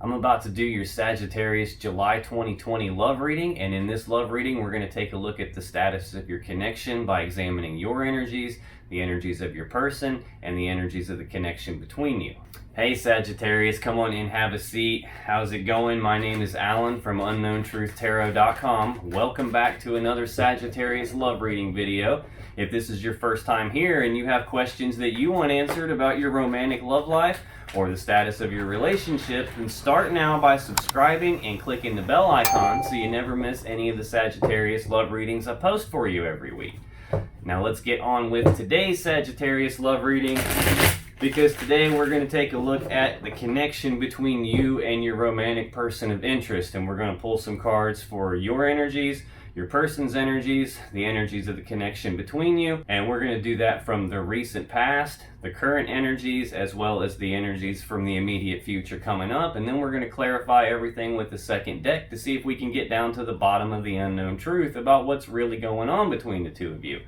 I'm about to do your Sagittarius July 2020 love reading, and in this love reading we're going to take a look at the status of your connection by examining your energies, the energies of your person, and the energies of the connection between you. Hey Sagittarius, come on in, have a seat. How's it going? My name is Alan from UnknownTruthTarot.com. Welcome back to another Sagittarius love reading video. If this is your first time here and you have questions that you want answered about your romantic love life or the status of your relationship, then start now by subscribing and clicking the bell icon so you never miss any of the Sagittarius love readings I post for you every week. Now let's get on with today's Sagittarius love reading, because today we're going to take a look at the connection between you and your romantic person of interest, and we're going to pull some cards for your energies, your person's energies, the energies of the connection between you, and we're going to do that from the recent past, the current energies, as well as the energies from the immediate future coming up, and then we're going to clarify everything with the second deck to see if we can get down to the bottom of the unknown truth about what's really going on between the two of you.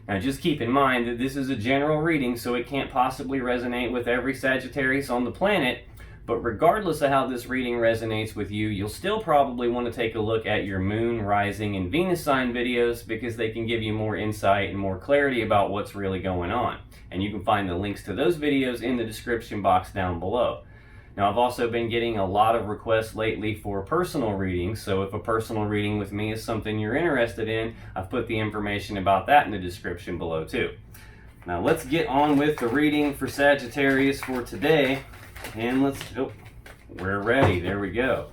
Now just keep in mind that this is a general reading, so it can't possibly resonate with every Sagittarius on the planet, but regardless of how this reading resonates with you, you'll still probably want to take a look at your Moon, Rising, and Venus sign videos, because they can give you more insight and more clarity about what's really going on. And you can find the links to those videos in the description box down below. Now, I've also been getting a lot of requests lately for personal readings, so if a personal reading with me is something you're interested in, I've put the information about that in the description below too. Now let's get on with the reading for Sagittarius for today, and we're ready. There we go.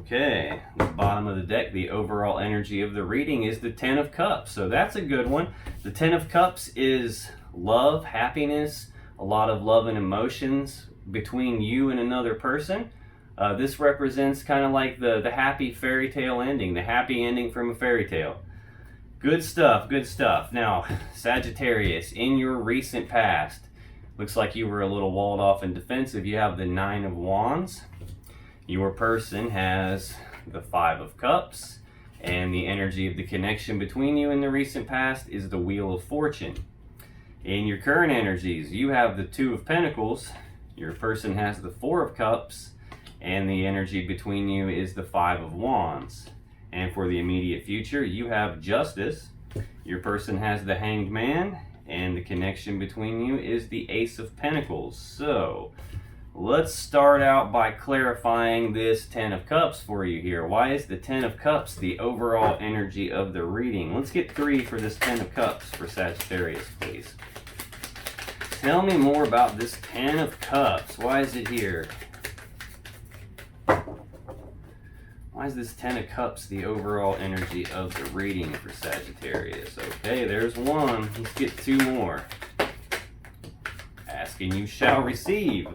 Okay, the bottom of the deck, the overall energy of the reading is the Ten of Cups, so that's a good one. The Ten of Cups is love, happiness, a lot of love and emotions between you and another person. This represents kind of like the happy fairy tale ending, the happy ending from a fairy tale. Good stuff, good stuff. Now, Sagittarius, in your recent past, looks like you were a little walled off and defensive. You have the Nine of Wands. Your person has the Five of Cups, and the energy of the connection between you in the recent past is the Wheel of Fortune. In your current energies, you have the Two of Pentacles, your person has the Four of Cups, and the energy between you is the Five of Wands. And for the immediate future, you have Justice, your person has the Hanged Man, and the connection between you is the Ace of Pentacles. So let's start out by clarifying this Ten of Cups for you here. Why is the Ten of Cups the overall energy of the reading? Let's get 3 for this Ten of Cups for Sagittarius, please. Tell me more about this Ten of Cups. Why is it here? Why is this Ten of Cups the overall energy of the reading for Sagittarius? Okay, there's one. Let's get 2 more. Ask and you shall receive.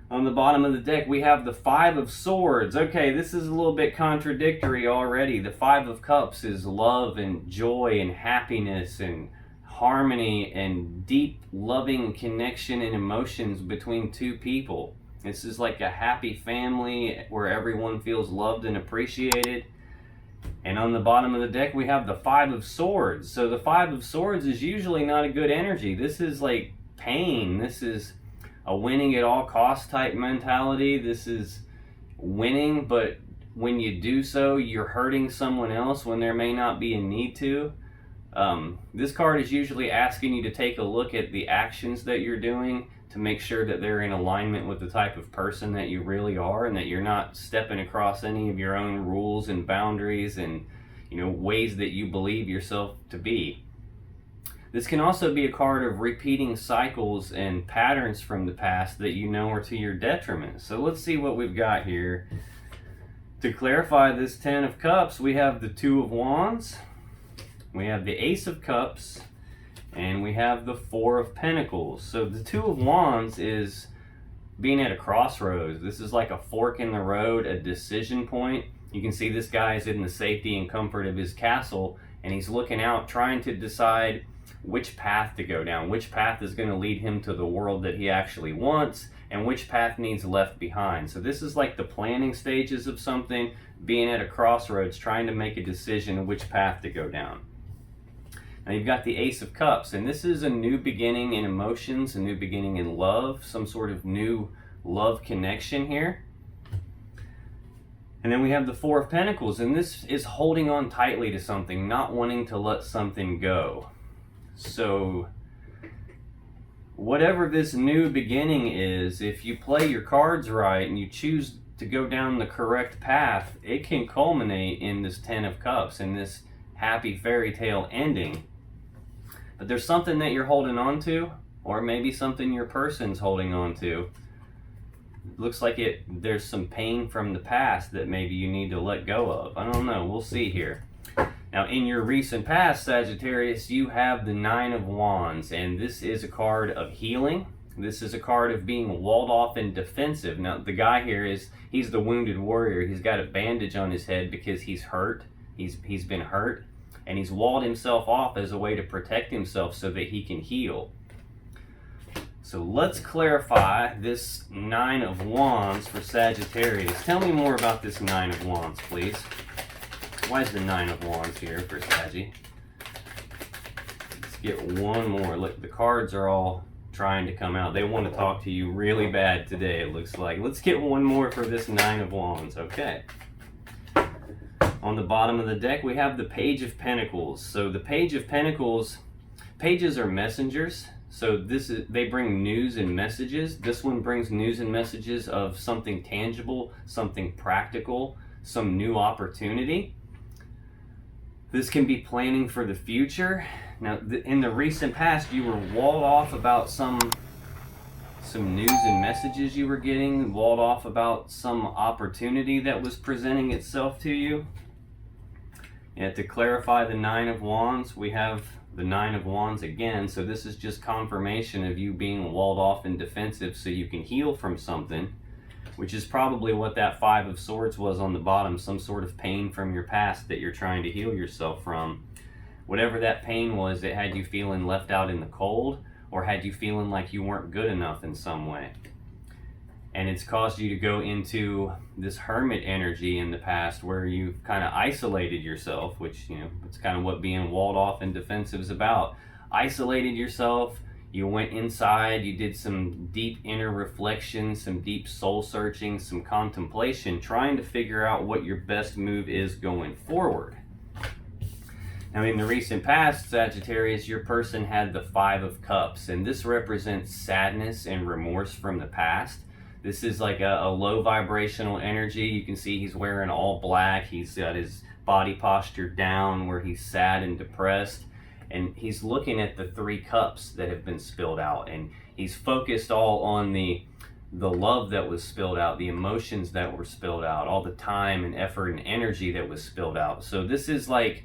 On the bottom of the deck, we have the Five of Swords. Okay, this is a little bit contradictory already. The Five of Cups is love and joy and happiness and harmony and deep loving connection and emotions between two people. This is like a happy family where everyone feels loved and appreciated. And on the bottom of the deck, we have the Five of Swords. So the Five of Swords is usually not a good energy. This is like pain. This is a winning at all costs type mentality. This is winning, but when you do so, you're hurting someone else when there may not be a need to. This card is usually asking you to take a look at the actions that you're doing to make sure that they're in alignment with the type of person that you really are, and that you're not stepping across any of your own rules and boundaries and, ways that you believe yourself to be. This can also be a card of repeating cycles and patterns from the past that are to your detriment. So let's see what we've got here. To clarify this Ten of Cups, we have the Two of Wands, we have the Ace of Cups, and we have the Four of Pentacles. So the Two of Wands is being at a crossroads. This is like a fork in the road, a decision point. You can see this guy is in the safety and comfort of his castle, and he's looking out, trying to decide which path to go down, which path is going to lead him to the world that he actually wants, and which path needs left behind. So this is like the planning stages of something, being at a crossroads, trying to make a decision which path to go down. Now you've got the Ace of Cups, and this is a new beginning in emotions, a new beginning in love, some sort of new love connection here. And then we have the Four of Pentacles, and this is holding on tightly to something, not wanting to let something go. So whatever this new beginning is, if you play your cards right and you choose to go down the correct path, it can culminate in this Ten of Cups, in this happy fairy tale ending. But there's something that you're holding on to, or maybe something your person's holding on to. Looks like there's some pain from the past that maybe you need to let go of. I don't know, we'll see here. Now in your recent past, Sagittarius, you have the Nine of Wands, and this is a card of healing. This is a card of being walled off and defensive. Now the guy here he's the wounded warrior. He's got a bandage on his head because he's hurt. He's been hurt, and he's walled himself off as a way to protect himself so that he can heal. So let's clarify this Nine of Wands for Sagittarius. Tell me more about this Nine of Wands, please. Why is the Nine of Wands here for Saggy? Let's get one more. Look, the cards are all trying to come out. They want to talk to you really bad today, it looks like. Let's get one more for this Nine of Wands. Okay. On the bottom of the deck, we have the Page of Pentacles. So the Page of Pentacles, pages are messengers. So they bring news and messages. This one brings news and messages of something tangible, something practical, some new opportunity. This can be planning for the future. Now, in the recent past, you were walled off about some news and messages you were getting, walled off about some opportunity that was presenting itself to you. And to clarify the Nine of Wands, we have the Nine of Wands again. So this is just confirmation of you being walled off and defensive so you can heal from something, which is probably what that Five of Swords was on the bottom, some sort of pain from your past that you're trying to heal yourself from. Whatever that pain was, it had you feeling left out in the cold, or had you feeling like you weren't good enough in some way. And it's caused you to go into this hermit energy in the past where you've kind of isolated yourself, which, it's kind of what being walled off and defensive is about. Isolated yourself, you went inside, you did some deep inner reflection, some deep soul searching, some contemplation, trying to figure out what your best move is going forward. Now in the recent past, Sagittarius, your person had the Five of Cups, and this represents sadness and remorse from the past. This is like a low vibrational energy. You can see he's wearing all black. He's got his body posture down where he's sad and depressed. And he's looking at the Three Cups that have been spilled out. And he's focused all on the love that was spilled out, the emotions that were spilled out, all the time and effort and energy that was spilled out. So this is like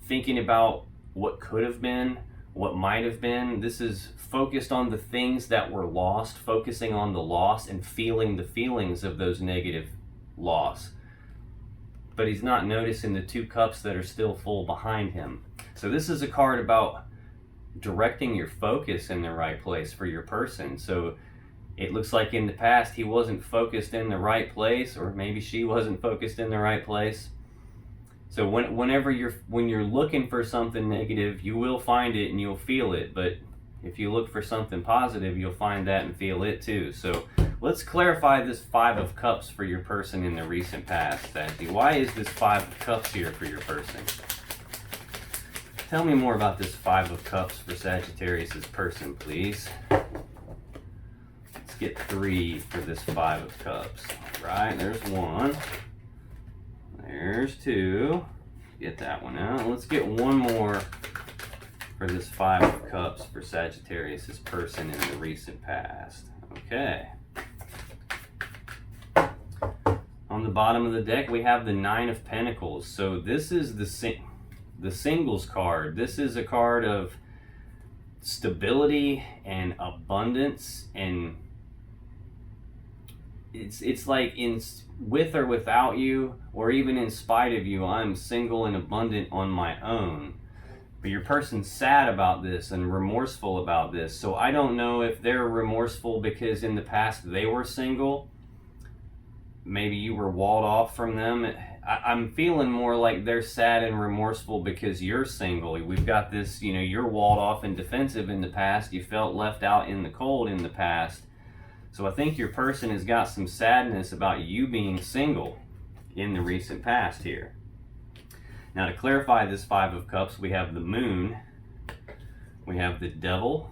thinking about what could have been, what might have been. This is focused on the things that were lost, focusing on the loss and feeling the feelings of those negative loss. But he's not noticing the Two Cups that are still full behind him. So this is a card about directing your focus in the right place for your person. So it looks like in the past he wasn't focused in the right place, or maybe she wasn't focused in the right place. So when you're looking for something negative, you will find it and you'll feel it. But if you look for something positive, you'll find that and feel it too. So let's clarify this Five of Cups for your person in the recent past, Saggy. Why is this Five of Cups here for your person? Tell me more about this Five of Cups for Sagittarius' person, please. Let's get three for this Five of Cups. All right, there's one. There's two. Get that one out. Let's get one more for this Five of Cups for Sagittarius' person in the recent past. Okay. On the bottom of the deck, we have the Nine of Pentacles. So this is the singles card. This is a card of stability and abundance, and it's like with or without you, or even in spite of you, I'm single and abundant on my own. But your person's sad about this and remorseful about this. So I don't know if they're remorseful because in the past they were single. Maybe you were walled off from them I'm feeling more like they're sad and remorseful because you're single. We've got this, you're walled off and defensive in the past. You felt left out in the cold in the past. So I think your person has got some sadness about you being single in the recent past here. Now, to clarify this Five of Cups, we have the Moon, we have the Devil,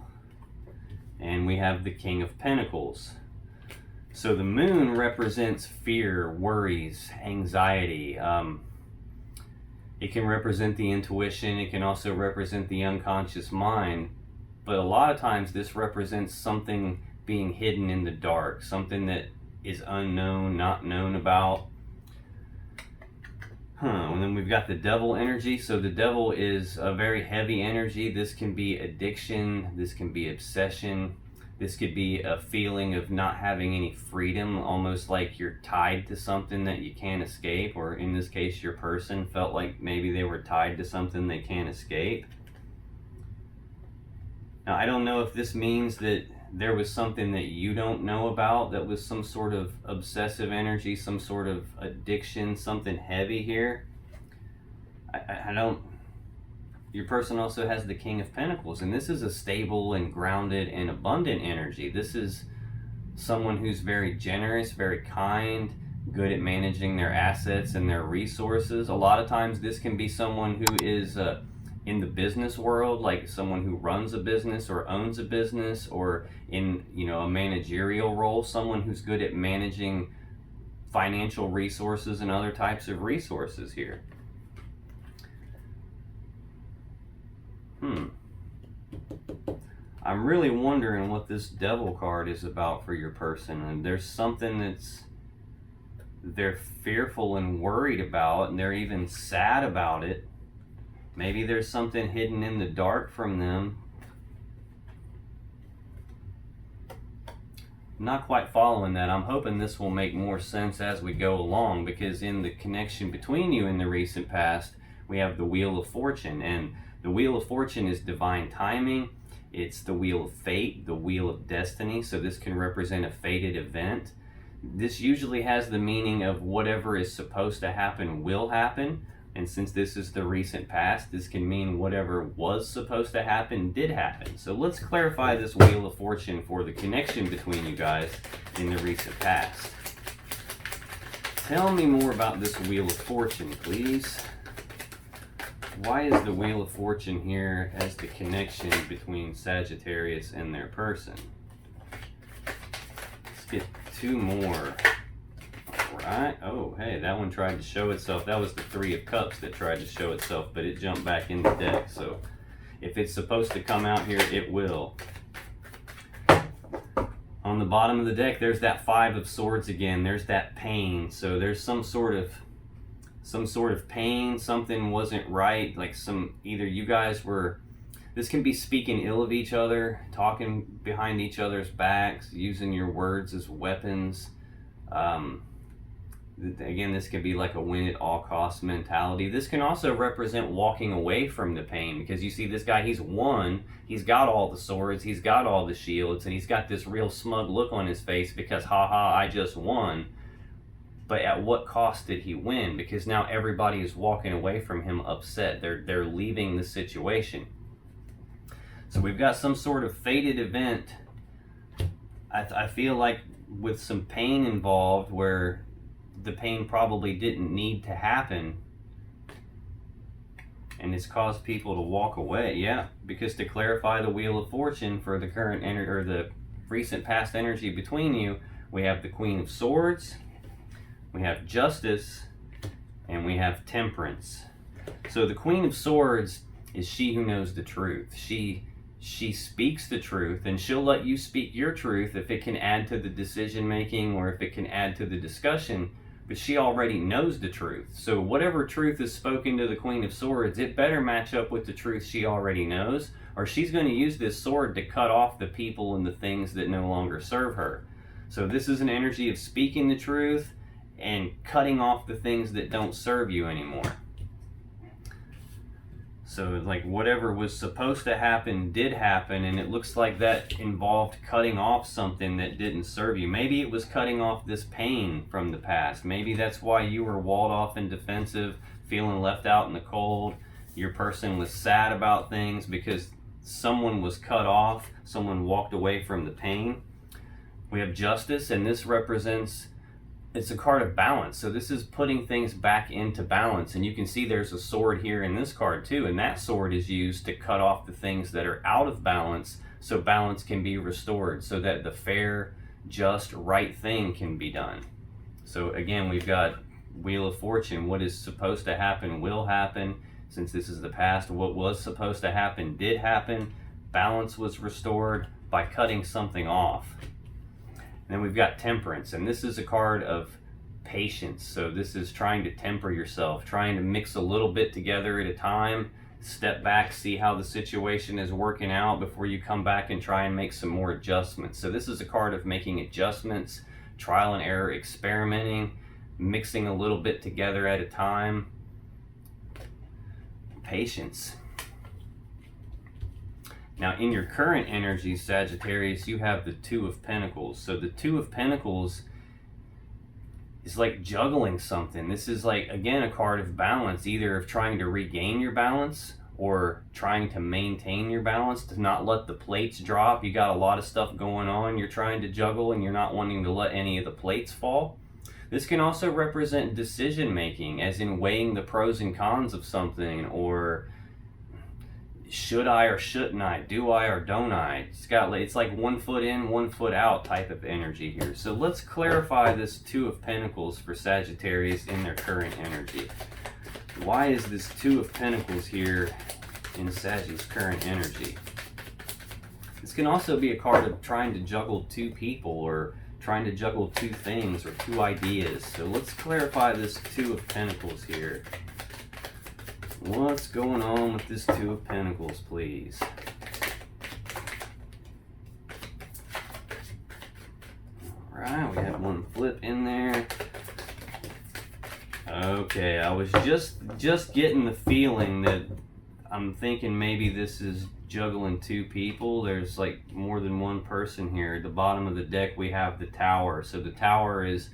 and we have the King of Pentacles. So the Moon represents fear, worries, anxiety. It can represent the intuition. It can also represent the unconscious mind. But a lot of times this represents something being hidden in the dark, something that is unknown, not known about. And then we've got the Devil energy. So the Devil is a very heavy energy. This can be addiction. This can be obsession. This could be a feeling of not having any freedom, almost like you're tied to something that you can't escape, or in this case, your person felt like maybe they were tied to something they can't escape. Now, I don't know if this means that there was something that you don't know about that was some sort of obsessive energy, some sort of addiction, something heavy here. I don't. Your person also has the King of Pentacles, and this is a stable and grounded and abundant energy. This is someone who's very generous, very kind, good at managing their assets and their resources. A lot of times this can be someone who is in the business world, like someone who runs a business or owns a business, or in a managerial role, someone who's good at managing financial resources and other types of resources here. I'm really wondering what this Devil card is about for your person. And there's something they're fearful and worried about, and they're even sad about it. Maybe there's something hidden in the dark from them. I'm not quite following that. I'm hoping this will make more sense as we go along, because in the connection between you in the recent past, we have the Wheel of Fortune, and the Wheel of Fortune is divine timing. It's the wheel of fate, the wheel of destiny. So this can represent a fated event. This usually has the meaning of whatever is supposed to happen will happen. And since this is the recent past, this can mean whatever was supposed to happen did happen. So let's clarify this Wheel of Fortune for the connection between you guys in the recent past. Tell me more about this Wheel of Fortune, please. Why is the Wheel of Fortune here as the connection between Sagittarius and their person? Let's get two more. All right. Oh, hey, that one tried to show itself. That was the Three of Cups that tried to show itself, but it jumped back in the deck. So if it's supposed to come out here, it will. On the bottom of the deck, there's that Five of Swords again. There's that pain. So there's some sort of pain, something wasn't right, like either you guys were, this can be speaking ill of each other, talking behind each other's backs, using your words as weapons. Again, this could be like a win at all costs mentality. This can also represent walking away from the pain, because you see this guy, he's won, he's got all the swords, he's got all the shields, and he's got this real smug look on his face because, haha, I just won. But at what cost did he win? Because now everybody is walking away from him upset. They're leaving the situation. So we've got some sort of fated event. I feel like with some pain involved, where the pain probably didn't need to happen, and it's caused people to walk away. Yeah, because to clarify the Wheel of Fortune for the current or the recent past energy between you, we have the Queen of Swords, we have Justice, and we have Temperance. So the Queen of Swords is she who knows the truth. She speaks the truth, and she'll let you speak your truth if it can add to the decision making or if it can add to the discussion, but she already knows the truth. So whatever truth is spoken to the Queen of Swords, it better match up with the truth she already knows, or she's going to use this sword to cut off the people and the things that no longer serve her. So this is an energy of speaking the truth and cutting off the things that don't serve you anymore. So it's like whatever was supposed to happen did happen, and it looks like that involved cutting off something that didn't serve you. Maybe it was cutting off this pain from the past. Maybe that's why you were walled off and defensive, feeling left out in the cold. Your person was sad about things because someone was cut off, someone walked away from the pain. We have Justice, and this represents, it's a card of balance. So this is putting things back into balance. And you can see there's a sword here in this card too. And that sword is used to cut off the things that are out of balance so balance can be restored, so that the fair, just, right thing can be done. So again, we've got Wheel of Fortune. What is supposed to happen will happen. Since this is the past, what was supposed to happen did happen. Balance was restored by cutting something off. And then we've got Temperance, and this is a card of patience. So this is trying to temper yourself, trying to mix a little bit together at a time, step back, see how the situation is working out before you come back and try and make some more adjustments. So this is a card of making adjustments, trial and error, experimenting, mixing a little bit together at a time. Patience. Now in your current energy, Sagittarius, you have the Two of Pentacles. So the Two of Pentacles is like juggling something. This is like, again, a card of balance, either of trying to regain your balance or trying to maintain your balance, to not let the plates drop. You got a lot of stuff going on you're trying to juggle, and you're not wanting to let any of the plates fall. This can also represent decision making, as in weighing the pros and cons of something, or should I or shouldn't I, do I or don't I. It's like 1 foot in, 1 foot out type of energy here. So let's clarify this Two of Pentacles for Sagittarius in their current energy. Why is this Two of Pentacles here in Sagittarius' current energy? This can also be a card of trying to juggle two people, or trying to juggle two things or two ideas. So let's clarify this Two of Pentacles here. What's going on with this Two of Pentacles, please? Alright, we have one flip in there. Okay, I was just getting the feeling that I'm thinking maybe this is juggling two people. There's like more than one person here. At the bottom of the deck we have the Tower. So the Tower is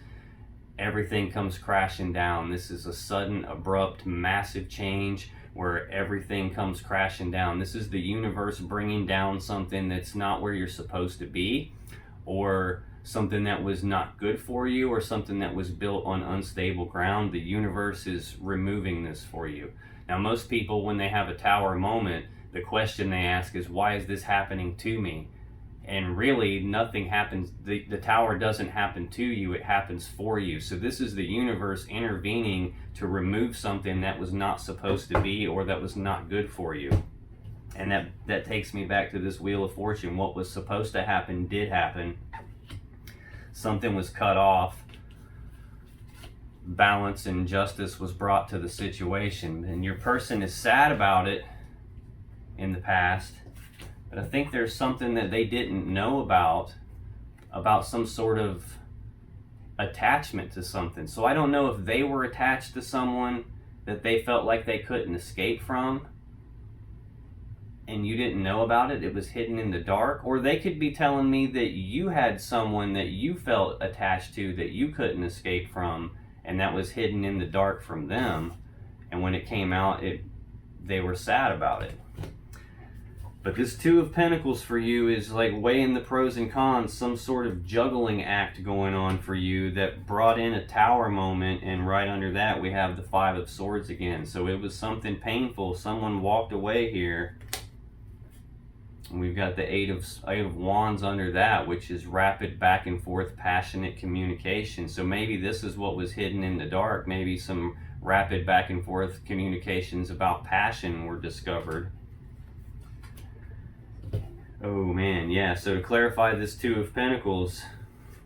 everything comes crashing down. This is a sudden, abrupt, massive change where everything comes crashing down. This is the universe bringing down something that's not where you're supposed to be, or something that was not good for you, or something that was built on unstable ground. The universe is removing this for you. Now, most people, when they have a Tower moment, the question they ask is, why is this happening to me? And really, nothing happens. The Tower doesn't happen to you, it happens for you. So this is the universe intervening to remove something that was not supposed to be, or that was not good for you. And that takes me back to this Wheel of Fortune. What was supposed to happen did happen. Something was cut off. Balance and justice was brought to the situation. And your person is sad about it in the past. But I think there's something that they didn't know about some sort of attachment to something. So I don't know if they were attached to someone that they felt like they couldn't escape from, and you didn't know about it. It was hidden in the dark. Or they could be telling me that you had someone that you felt attached to that you couldn't escape from, and that was hidden in the dark from them. And when it came out, they were sad about it. But this Two of Pentacles for you is like weighing the pros and cons, some sort of juggling act going on for you that brought in a Tower moment, and right under that we have the Five of Swords again. So it was something painful. Someone walked away here. And we've got the Eight of Wands under that, which is rapid back and forth, passionate communication. So maybe this is what was hidden in the dark. Maybe some rapid back and forth communications about passion were discovered. Oh man, yeah, so to clarify this Two of Pentacles,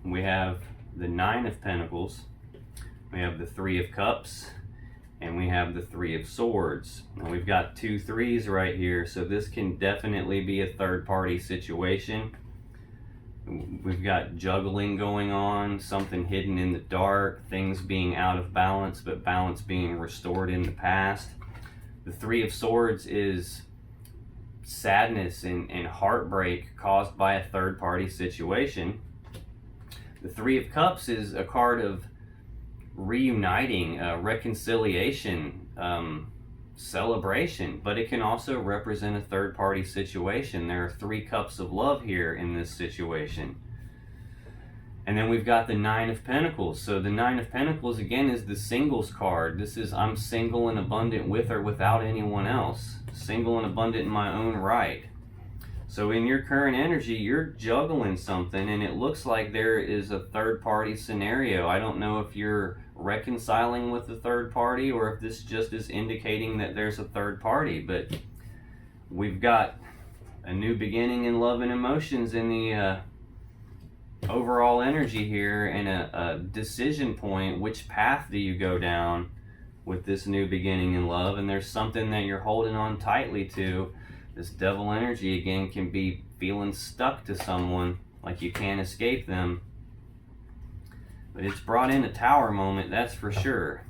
we have the Nine of Pentacles, we have the Three of Cups, and we have the Three of Swords. Now we've got 2 threes right here, so this can definitely be a third-party situation. We've got juggling going on, something hidden in the dark, things being out of balance, but balance being restored in the past. The Three of Swords is sadness and heartbreak caused by a third-party situation. The Three of Cups is a card of reuniting, reconciliation, celebration, but it can also represent a third-party situation. There are 3 cups of love here in this situation. And then we've got the Nine of Pentacles. So the Nine of Pentacles, again, is the singles card. This is I'm single and abundant with or without anyone else. Single and abundant in my own right. So in your current energy, you're juggling something, and it looks like there is a third-party scenario. I don't know if you're reconciling with the third party or if this just is indicating that there's a third party, but we've got a new beginning in love and emotions in the overall energy here, and a decision point. Which path do you go down with this new beginning in love? And there's something that you're holding on tightly to. This devil energy again can be feeling stuck to someone, like you can't escape them. But it's brought in a Tower moment, that's for sure.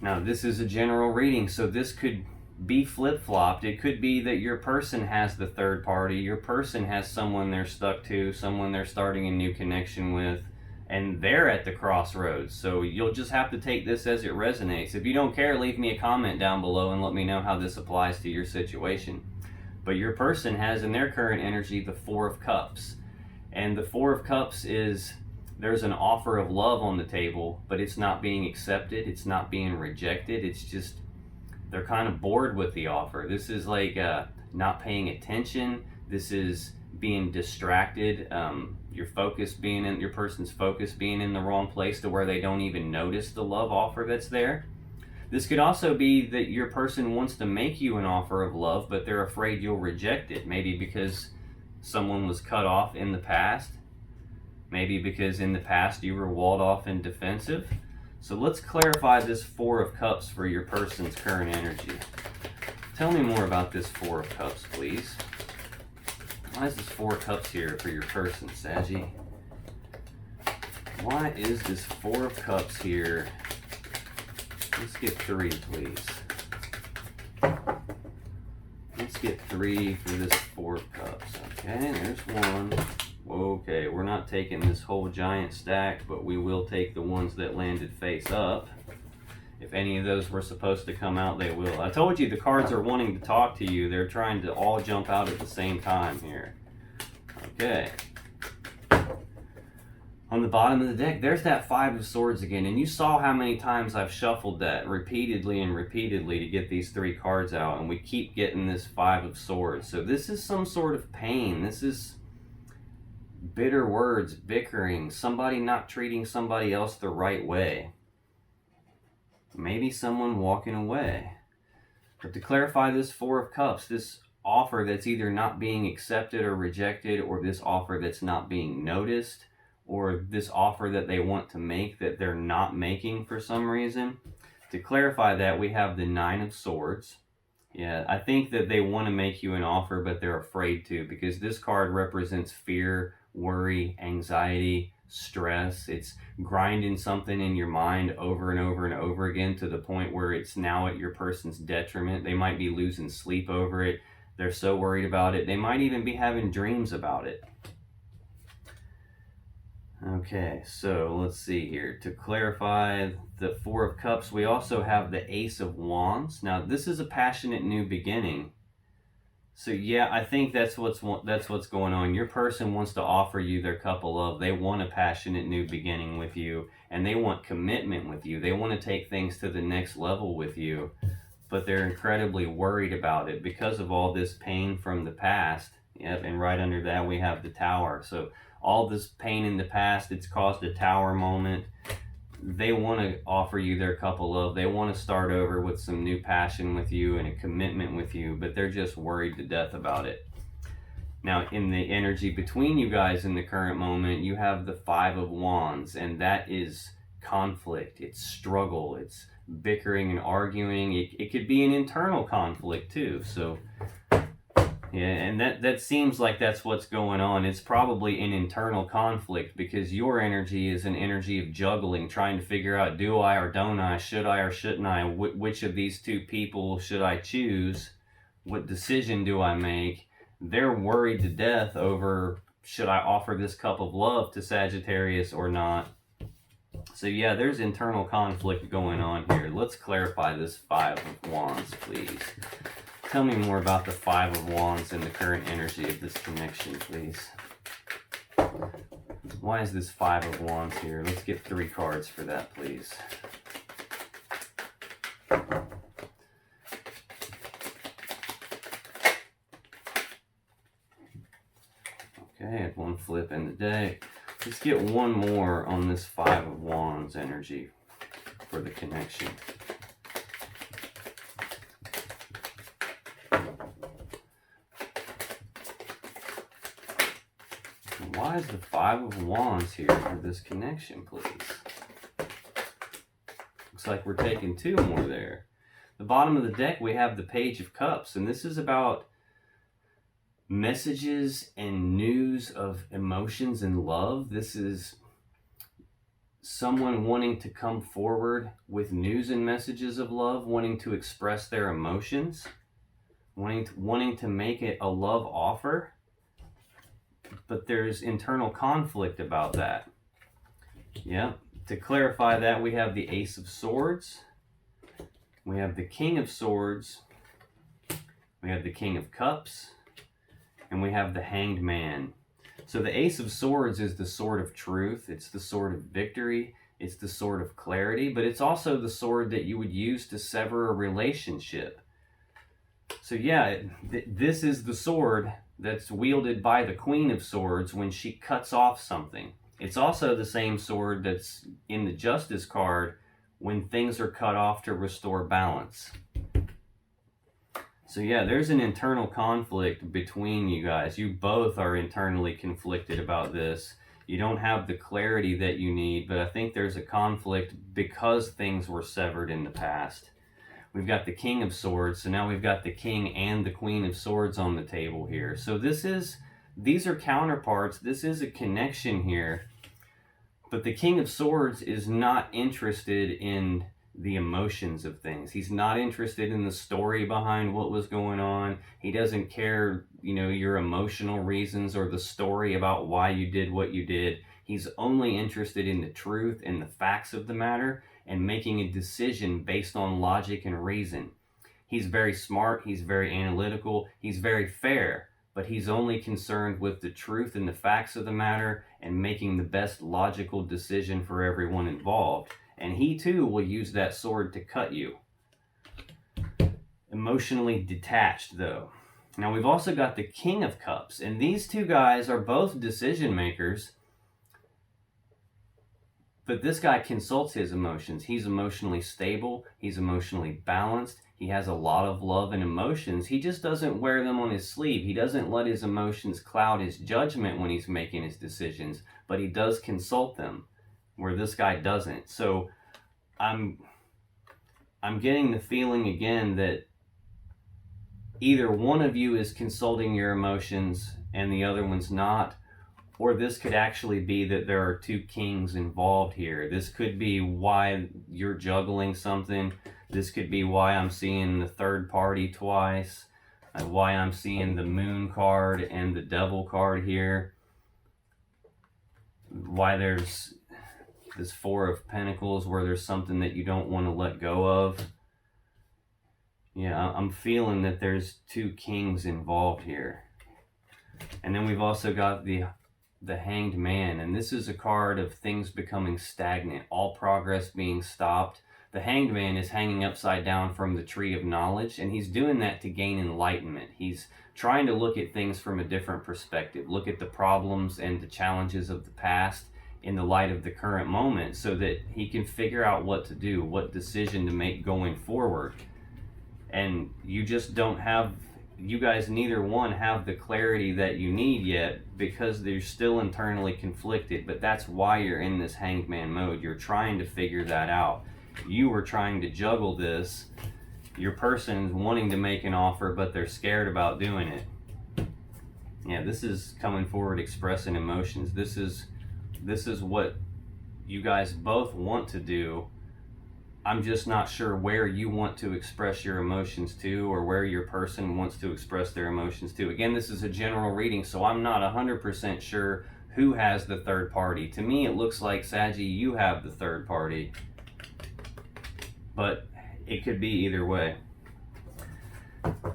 Now, this is a general reading, so this could be flip-flopped. It could be that your person has the third party, your person has someone they're stuck to, someone they're starting a new connection with, and they're at the crossroads. So you'll just have to take this as it resonates. If you don't care, leave me a comment down below and let me know how this applies to your situation. But your person has in their current energy the Four of Cups. And the Four of Cups is, there's an offer of love on the table, but it's not being accepted, it's not being rejected, it's just, they're kind of bored with the offer. This is like not paying attention, this is being distracted, your person's focus being in the wrong place to where they don't even notice the love offer that's there. This could also be that your person wants to make you an offer of love, but they're afraid you'll reject it, maybe because someone was cut off in the past. Maybe because in the past you were walled off and defensive. So let's clarify this Four of Cups for your person's current energy. Tell me more about this Four of Cups, please. Why is this Four of Cups here for your person, Saggy? Why is this Four of Cups here? Let's get 3, please. Let's get 3 for this Four of Cups. Okay, there's 1. Okay, we're not taking this whole giant stack, but we will take the ones that landed face up. If any of those were supposed to come out, they will. I told you the cards are wanting to talk to you. They're trying to all jump out at the same time here. Okay. On the bottom of the deck, there's that Five of Swords again, and you saw how many times I've shuffled that repeatedly and repeatedly to get these 3 cards out, and we keep getting this Five of Swords. So this is some sort of pain. This is bitter words, bickering, somebody not treating somebody else the right way. Maybe someone walking away. But to clarify this Four of Cups, this offer that's either not being accepted or rejected, or this offer that's not being noticed, or this offer that they want to make that they're not making for some reason. To clarify that, we have the Nine of Swords. Yeah, I think that they want to make you an offer, but they're afraid to, because this card represents fear, worry, anxiety, stress. It's grinding something in your mind over and over and over again to the point where it's now at your person's detriment. They might be losing sleep over it. They're so worried about it. They might even be having dreams about it. Okay, so let's see here. To clarify the Four of Cups, we also have the Ace of Wands. Now, this is a passionate new beginning. So yeah, I think that's what's going on. Your person wants to offer you their cup of love. They want a passionate new beginning with you, and they want commitment with you. They want to take things to the next level with you, but they're incredibly worried about it because of all this pain from the past. Yep, and right under that we have the Tower. So all this pain in the past, it's caused a Tower moment. They want to offer you their cup of love. They want to start over with some new passion with you and a commitment with you, but they're just worried to death about it. Now, in the energy between you guys in the current moment, you have the Five of Wands, and that is conflict, it's struggle, it's bickering and arguing. It could be an internal conflict too. So and that seems like that's what's going on. It's probably an internal conflict because your energy is an energy of juggling, trying to figure out, do I or don't I, should I or shouldn't I, which of these two people should I choose, what decision do I make. They're worried to death over, should I offer this cup of love to Sagittarius or not. So yeah, there's internal conflict going on here. Let's clarify this Five of Wands, please. Tell me more about the Five of Wands and the current energy of this connection, please. Why is this Five of Wands here? Let's get 3 cards for that, please. Okay, I have 1 flip in the deck. Let's get 1 more on this Five of Wands energy for the connection. Why is the Five of Wands here for this connection, please? Looks like we're taking 2 more there. The bottom of the deck, we have the Page of Cups, and this is about messages and news of emotions and love. This is someone wanting to come forward with news and messages of love, wanting to express their emotions, wanting to make it a love offer. But there's internal conflict about that. Yeah. To clarify that, we have the Ace of Swords. We have the King of Swords. We have the King of Cups. And we have the Hanged Man. So the Ace of Swords is the sword of truth. It's the sword of victory. It's the sword of clarity. But it's also the sword that you would use to sever a relationship. So yeah, this is the sword that's wielded by the Queen of Swords when she cuts off something. It's also the same sword that's in the Justice card when things are cut off to restore balance. So yeah, there's an internal conflict between you guys. You both are internally conflicted about this. You don't have the clarity that you need, but I think there's a conflict because things were severed in the past. We've got the King of Swords, so now we've got the King and the Queen of Swords on the table here. So these are counterparts. This is a connection here. But the King of Swords is not interested in the emotions of things. He's not interested in the story behind what was going on. He doesn't care, your emotional reasons or the story about why you did what you did. He's only interested in the truth and the facts of the matter and making a decision based on logic and reason. He's very smart, he's very analytical, he's very fair, but he's only concerned with the truth and the facts of the matter and making the best logical decision for everyone involved. And he too will use that sword to cut you. Emotionally detached though. Now we've also got the King of Cups, and these two guys are both decision makers. But this guy consults his emotions. He's emotionally stable. He's emotionally balanced. He has a lot of love and emotions. He just doesn't wear them on his sleeve. He doesn't let his emotions cloud his judgment when he's making his decisions, but he does consult them, where this guy doesn't. So I'm getting the feeling again that either one of you is consulting your emotions and the other one's not. Or this could actually be that there are 2 kings involved here. This could be why you're juggling something. This could be why I'm seeing the third party twice. Why I'm seeing the Moon card and the Devil card here. Why there's this 4 of Pentacles where there's something that you don't want to let go of. Yeah, I'm feeling that there's 2 kings involved here. And then we've also got the Hanged Man, and this is a card of things becoming stagnant, all progress being stopped. The Hanged Man is hanging upside down from the tree of knowledge, and he's doing that to gain enlightenment. He's trying to look at things from a different perspective, look at the problems and the challenges of the past in the light of the current moment so that he can figure out what to do, what decision to make going forward. And you just don't have, you guys neither one have the clarity that you need yet because they're still internally conflicted. But that's why you're in this Hanged Man mode. You're trying to figure that out. You were trying to juggle this. Your person's wanting to make an offer, but they're scared about doing it. Yeah, this is coming forward, expressing emotions. This is what you guys both want to do. I'm just not sure where you want to express your emotions to, or where your person wants to express their emotions to. Again, this is a general reading, so I'm not 100% sure who has the third party. To me, it looks like, Saggy, you have the third party, but it could be either way.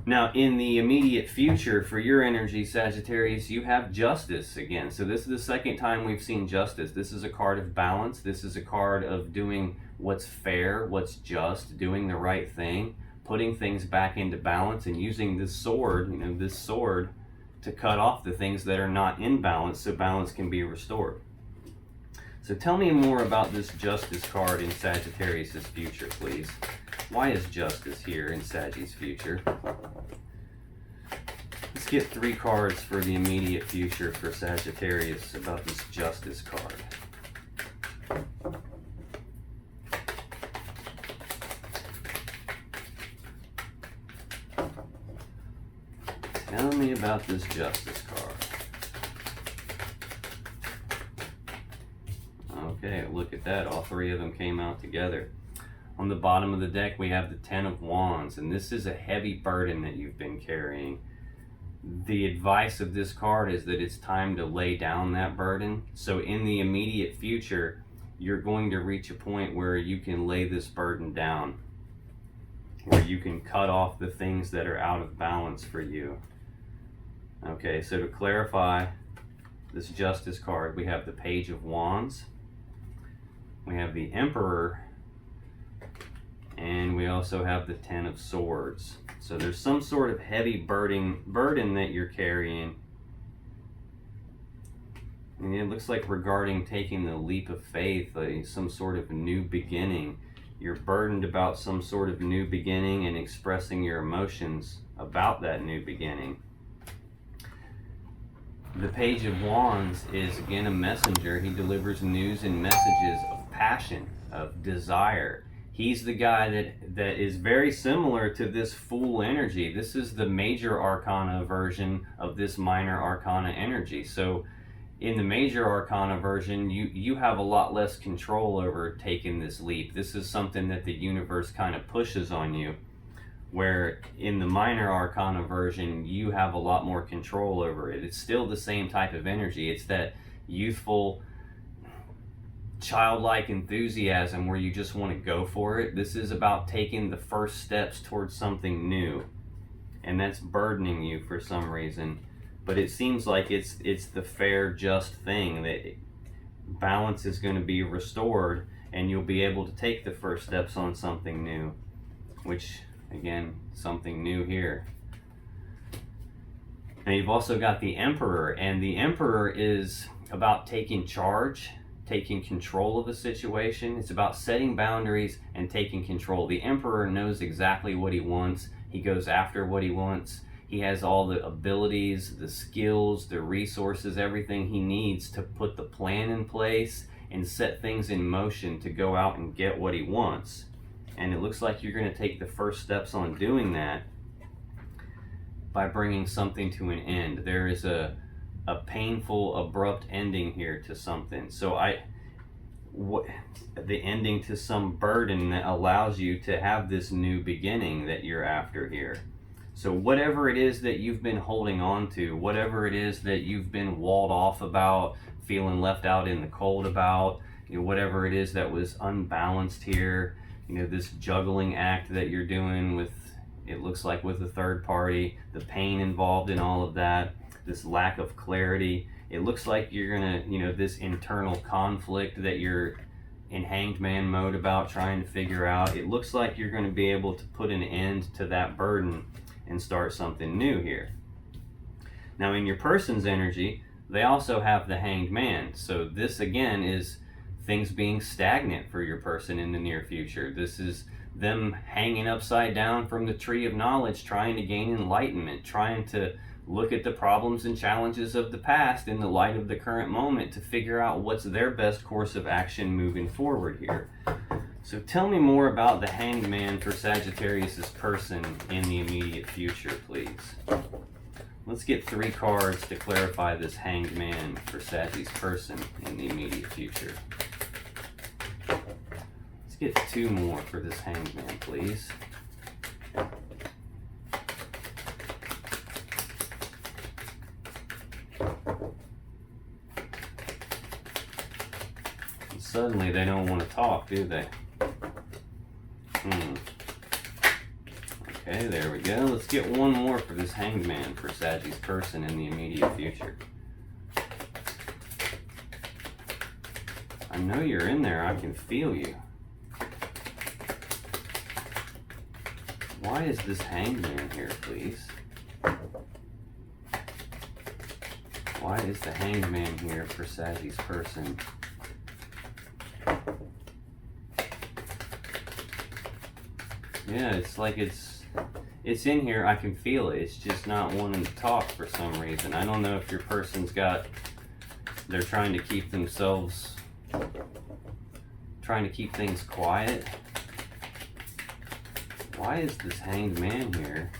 Now, in the immediate future for your energy, Sagittarius, you have Justice again. So this is the second time we've seen Justice. This is a card of balance. This is a card of doing what's fair, what's just, doing the right thing, putting things back into balance, and using this sword, this sword, to cut off the things that are not in balance so balance can be restored. So tell me more about this Justice card in Sagittarius' future, please. Why is Justice here in Sagittarius' future? Let's get 3 cards for the immediate future for Sagittarius about this Justice card. Tell me about this Justice card. Okay, look at that. All 3 of them came out together. On the bottom of the deck, we have the 10 of Wands, and this is a heavy burden that you've been carrying. The advice of this card is that it's time to lay down that burden. So in the immediate future, you're going to reach a point where you can lay this burden down, where you can cut off the things that are out of balance for you. Okay, so to clarify this Justice card, we have the Page of Wands, we have the Emperor, and we also have the 10 of Swords. So there's some sort of heavy burden that you're carrying. And it looks like regarding taking the leap of faith, some sort of new beginning. You're burdened about some sort of new beginning and expressing your emotions about that new beginning. The Page of Wands is again a messenger. He delivers news and messages of passion, of desire. He's the guy that is very similar to this Fool energy. This is the major arcana version of this minor arcana energy. So in the major arcana version, you have a lot less control over taking this leap. This is something that the universe kind of pushes on you, where in the minor arcana version, you have a lot more control over it. It's still the same type of energy. It's that youthful, childlike enthusiasm where you just want to go for it. This is about taking the first steps towards something new, and that's burdening you for some reason. But it seems like it's the fair, just thing, that balance is going to be restored and you'll be able to take the first steps on something new, which again, something new here. And you've also got the Emperor, and the Emperor is about taking charge, taking control of a situation. It's about setting boundaries and taking control. The Emperor knows exactly what he wants. He goes after what he wants. He has all the abilities, the skills, the resources, everything he needs to put the plan in place and set things in motion to go out and get what he wants. And it looks like you're going to take the first steps on doing that by bringing something to an end. There is a painful, abrupt ending here to something. So the ending to some burden that allows you to have this new beginning that you're after here. So whatever it is that you've been holding on to, whatever it is that you've been walled off about, feeling left out in the cold about, whatever it is that was unbalanced here, this juggling act that you're doing with, it looks like with a third party, the pain involved in all of that, this lack of clarity. It looks like you're gonna, this internal conflict that you're in hanged man mode about trying to figure out. It looks like you're going to be able to put an end to that burden and start something new here. Now in your person's energy, they also have the Hanged Man. So this again is things being stagnant for your person in the near future. This is them hanging upside down from the tree of knowledge, trying to gain enlightenment, trying to look at the problems and challenges of the past in the light of the current moment to figure out what's their best course of action moving forward here. So tell me more about the Hanged Man for Sagittarius' person in the immediate future, please. Let's get 3 cards to clarify this Hanged Man for Saggy's person in the immediate future. Let's get 2 more for this Hanged Man, please. And suddenly they don't want to talk, do they? Okay, there we go. Let's get 1 more for this Hanged Man for Saggy's person in the immediate future. I know you're in there. I can feel you. Why is this Hanged Man here, please? Why is the Hanged Man here for Saggy's person? Yeah, it's like it's in here. I can feel it. It's just not wanting to talk for some reason. I don't know if your person's they're trying to keep themselves, trying to keep things quiet. Why is this Hanged Man here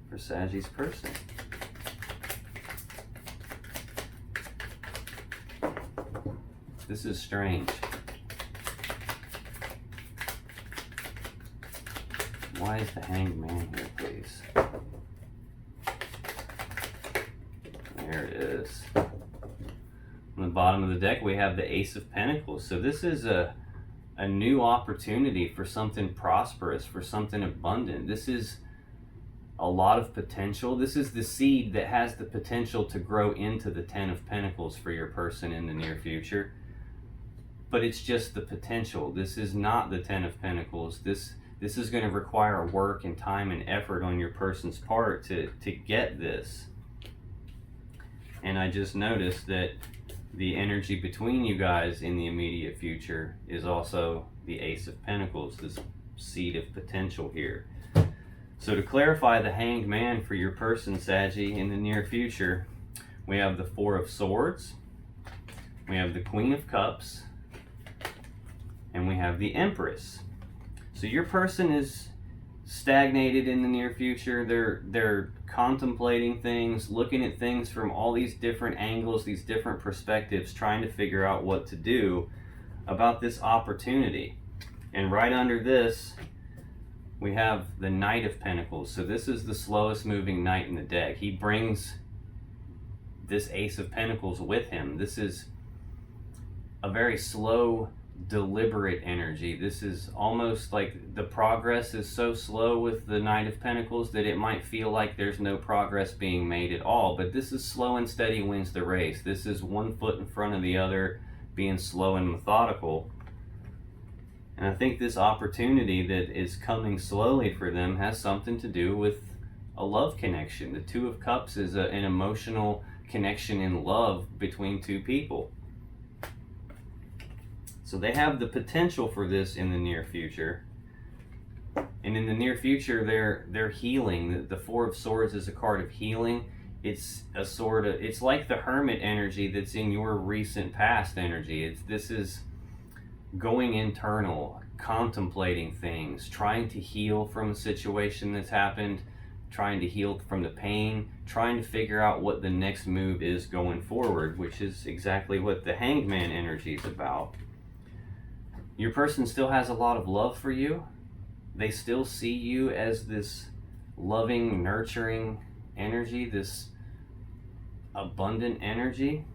for Saggy's person? This is strange. Why is the Hanged Man here, please? There it is. On the bottom of the deck, we have the Ace of Pentacles. So this is a new opportunity for something prosperous, for something abundant. This is a lot of potential. This is the seed that has the potential to grow into the 10 of Pentacles for your person in the near future. But it's just the potential. This is not the 10 of Pentacles. This is going to require work and time and effort on your person's part to get this. And I just noticed that the energy between you guys in the immediate future is also the Ace of Pentacles, this seed of potential here. So to clarify the Hanged Man for your person, Saggy, in the near future, we have the 4 of Swords, we have the Queen of Cups, and we have the Empress. So your person is stagnated in the near future. They're contemplating things, looking at things from all these different angles, these different perspectives, trying to figure out what to do about this opportunity. And right under this, we have the Knight of Pentacles. So this is the slowest moving knight in the deck. He brings this Ace of Pentacles with him. This is a very slow, deliberate energy. This is almost like the progress is so slow with the Knight of Pentacles that it might feel like there's no progress being made at all, but this is slow and steady wins the race. This is 1 foot in front of the other, being slow and methodical. And I think this opportunity that is coming slowly for them has something to do with a love connection. The 2 of Cups is an emotional connection in love between 2 people. So they have the potential for this in the near future. And in the near future, they're healing. The 4 of Swords is a card of healing. It's like the Hermit energy that's in your recent past energy. This is going internal, contemplating things, trying to heal from a situation that's happened, trying to heal from the pain, trying to figure out what the next move is going forward, which is exactly what the Hanged Man energy is about. Your person still has a lot of love for you. They still see you as this loving, nurturing energy, this abundant energy.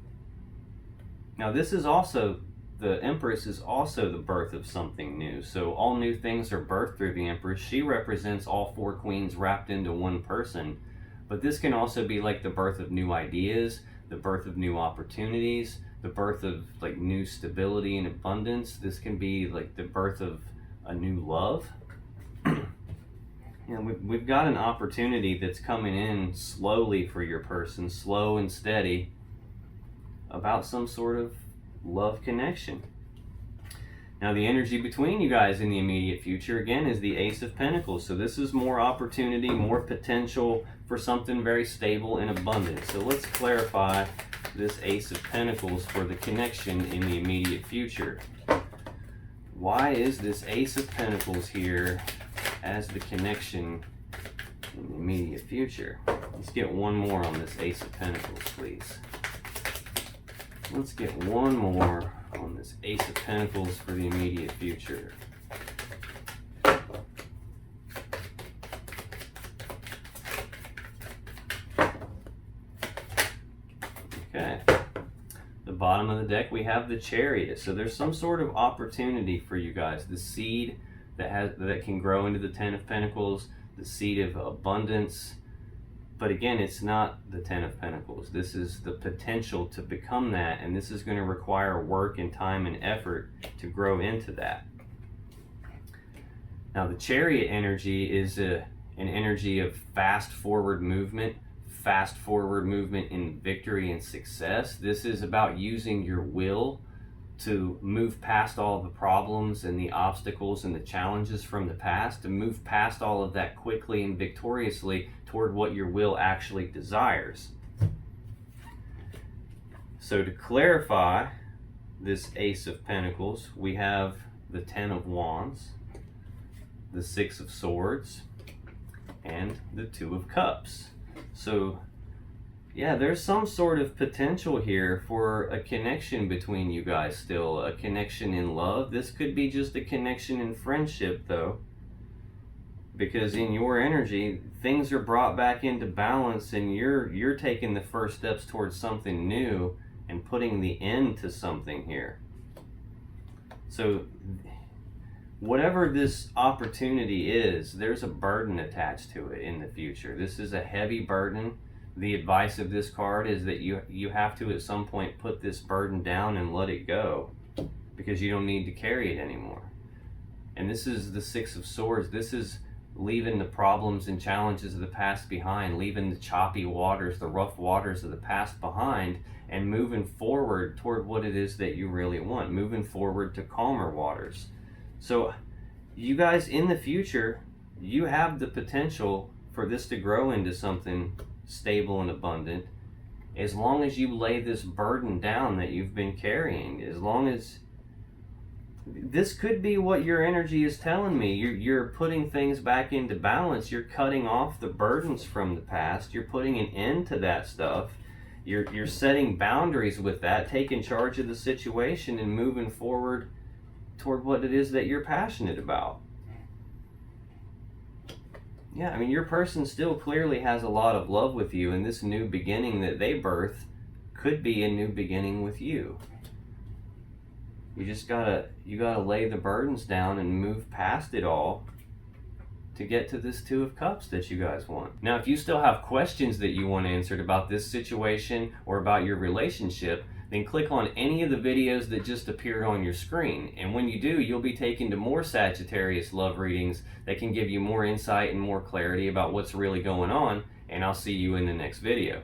Now this is also, the Empress is also the birth of something new. So all new things are birthed through the Empress. She represents all 4 queens wrapped into one person. But this can also be like the birth of new ideas, the birth of new opportunities, the birth of like new stability and abundance. This can be like the birth of a new love. We've got an opportunity that's coming in slowly for your person, slow and steady, about some sort of love connection. Now the energy between you guys in the immediate future, again, is the Ace of Pentacles. So this is more opportunity, more potential for something very stable and abundant. So let's clarify this Ace of Pentacles for the connection in the immediate future. Why is this Ace of Pentacles here as the connection in the immediate future. Let's get one more on this Ace of Pentacles, please. Let's get one more on this Ace of Pentacles for the immediate future. Okay. The bottom of the deck, we have the Chariot. So there's some sort of opportunity for you guys. The seed that can grow into the Ten of Pentacles, the seed of abundance. But again, it's not the Ten of Pentacles. This is the potential to become that, and this is going to require work and time and effort to grow into that. Now, the Chariot energy is an energy of fast forward movement in victory and success. This is about using your will to move past all the problems and the obstacles and the challenges from the past, to move past all of that quickly and victoriously toward what your will actually desires. So to clarify this Ace of Pentacles, we have the Ten of Wands, the Six of Swords, and the Two of Cups. So yeah, there's some sort of potential here for a connection between you guys still, a connection in love. This could be just a connection in friendship though, because in your energy, things are brought back into balance and you're taking the first steps towards something new and putting the end to something here. So whatever this opportunity is, there's a burden attached to it in the future. This is a heavy burden. The advice of this card is that you have to at some point put this burden down and let it go, because you don't need to carry it anymore. And this is the Six of Swords. This is leaving the problems and challenges of the past behind, leaving the choppy waters, the rough waters of the past behind, and moving forward toward what it is that you really want, moving forward to calmer waters. So you guys, in the future, you have the potential for this to grow into something stable and abundant, as long as you lay this burden down that you've been carrying. As long as this could be what your energy is telling me. You're putting things back into balance. You're cutting off the burdens from the past. You're putting an end to that stuff. You're setting boundaries with that, taking charge of the situation and moving forward toward what it is that you're passionate about. Yeah, I mean, your person still clearly has a lot of love with you, and this new beginning that they birth could be a new beginning with you. You just gotta lay the burdens down and move past it all to get to this Two of Cups that you guys want. Now, if you still have questions that you want answered about this situation or about your relationship, then click on any of the videos that just appeared on your screen. And when you do, you'll be taken to more Sagittarius love readings that can give you more insight and more clarity about what's really going on. And I'll see you in the next video.